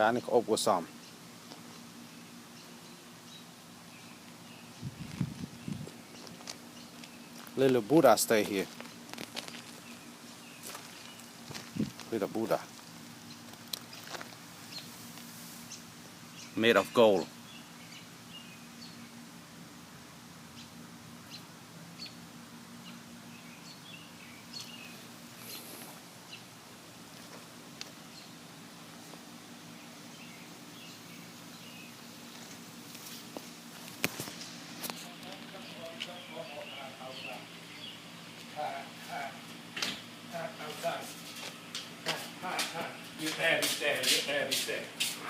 cá này có ốp của xòm little Buddha stay here little Buddha made of gold.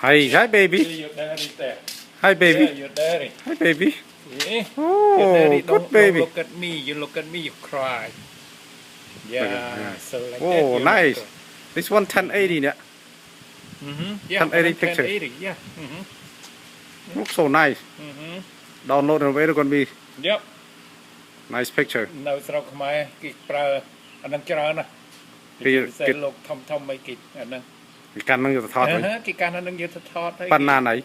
Hi baby. Hi baby. Hi baby. Oh, good baby. Look at me. You look at me. You cry. Yeah. So like oh, that, nice. This one 1080 yeah. Yeah. 1080 picture. 1080. Yeah. Looks so nice. Download and wait on me. Yep. Nice picture. Now it's not my kid. Anh đang chờ nè. Cái lục thông mấy kịch nè. Cái căn năng thọt đấy. Cái căn năng như thọt đấy. Pan nan ấy.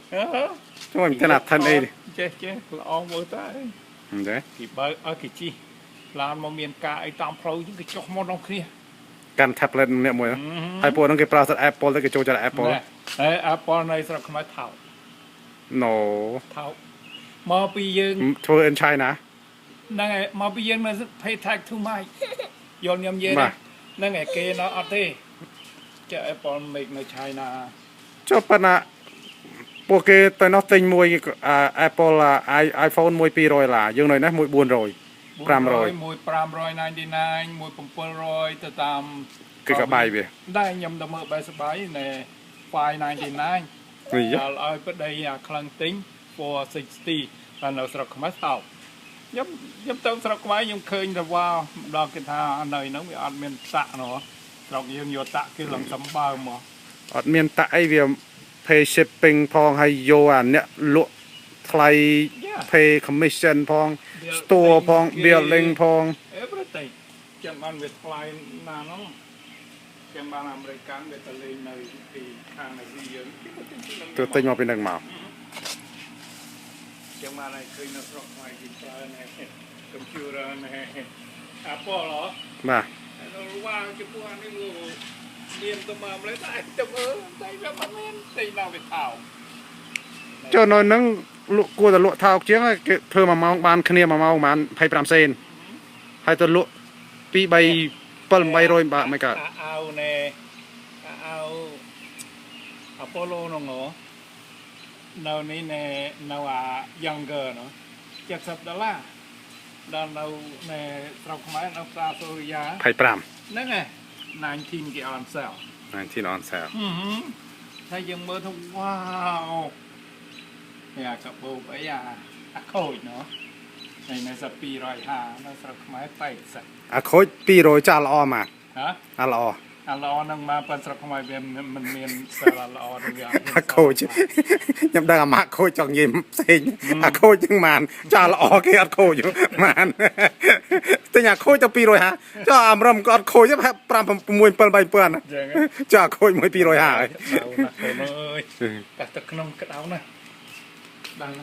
Chúng mình thế nào thân ấy đi. Chết lo mới tới. Đấy. Cái bơ cái chi. Làm mà miền cả ấy tam pro những cái chọc món đông kia. Căn tablet nè mùi đó. Apple nó cái browser Apple tới cái chỗ cho là Apple. Apple này sao không phải thảo. No. Thảo. Mà bây giờ. Thôi in China. Này mà bây giờ nó pay tax too much. Yon nhầm gì đấy. Nó ngày kia nó ở đây. Cho Apple makeនៅ China ចុះប៉ុន្តែពួកគេទៅនោះទិញមួយ Apple iPhone មួយ200ឡាយើងនៅនេះមួយ400 500មួយ599មួយ700ទៅតាមគឺក៏បាយវាដែរខ្ញុំទៅមើលបែបសបាយណែ599ដល់ឲ្យប្តីអាខ្លាំងទិញ460តែនៅស្រុកខ្មែរថោកខ្ញុំទៅស្រុកខ្មែរខ្ញុំឃើញតែវ៉ាម្ដងគេថានៅហ្នឹងវាអត់មានតាក់ណោះស្រុកយើងយកតាក់គឺឡើងសំបើមកអត់មានតាក់អីវា pay shipping ផងហើយយកអាអ្នកលក់ថ្លៃ pay commission ផង store ផង building ផង everything ចាំបានវាថ្លៃណានោះចាំបានអាមេរិកកាំងវាទៅលេងនៅទីខាងអាស៊ីយើងទៅទិញមកពីនឹងមកចាំបានឲ្យឃើញនៅស្រុកខ្មែរគេប្រើណែ computer ណែ Apple ហ៎បាទវ៉ាចំពោះអានេះមានទៅមកเลยតែទៅមើលតែវាមិនមានតែដល់វាថោកចុះនៅនឹងលក់គួរតែលក់ថោកជាងគេធ្វើ1ម៉ោងបានគ្នា1ម៉ោងប្រហែល25សេនហើយទៅលក់2 3 7 800បាក់មិនកើតអាវណែអាវ Apollo នោះនៅនេះណែនៅអា younger នោះ$70ដល់នៅណែស្រុកខ្មែរនៅផ្សារសូរិយា25ហ្នឹងឯង19គេ on sale 19 on sale ហើយយើងមើលទៅវ៉ាវនេះអាកាបូបអីអាខូចណោះនៅសា250នៅស្រុកខ្មែរ80អាខូច200ចាស់ល្អមកហ៎អាល្អអាល្អហ្នឹងមកប៉ុនស្រុកខ្មែរវាមិនមានសាលល្អទៅវាអាខូចខ្ញុំដឹងអាម៉ាក់ខូចចង់និយាយផ្សេងអាខូចហ្នឹងបានចាស់ល្អគេអត់ខូចបានតែអាខូចទៅ250ចុះអាមរំក៏អត់ខូចទេ5 6 7 7 7ចាស់ខូចមួយ250ហើយអើយតែទឹកក្នុងក្តៅណាស់ដល់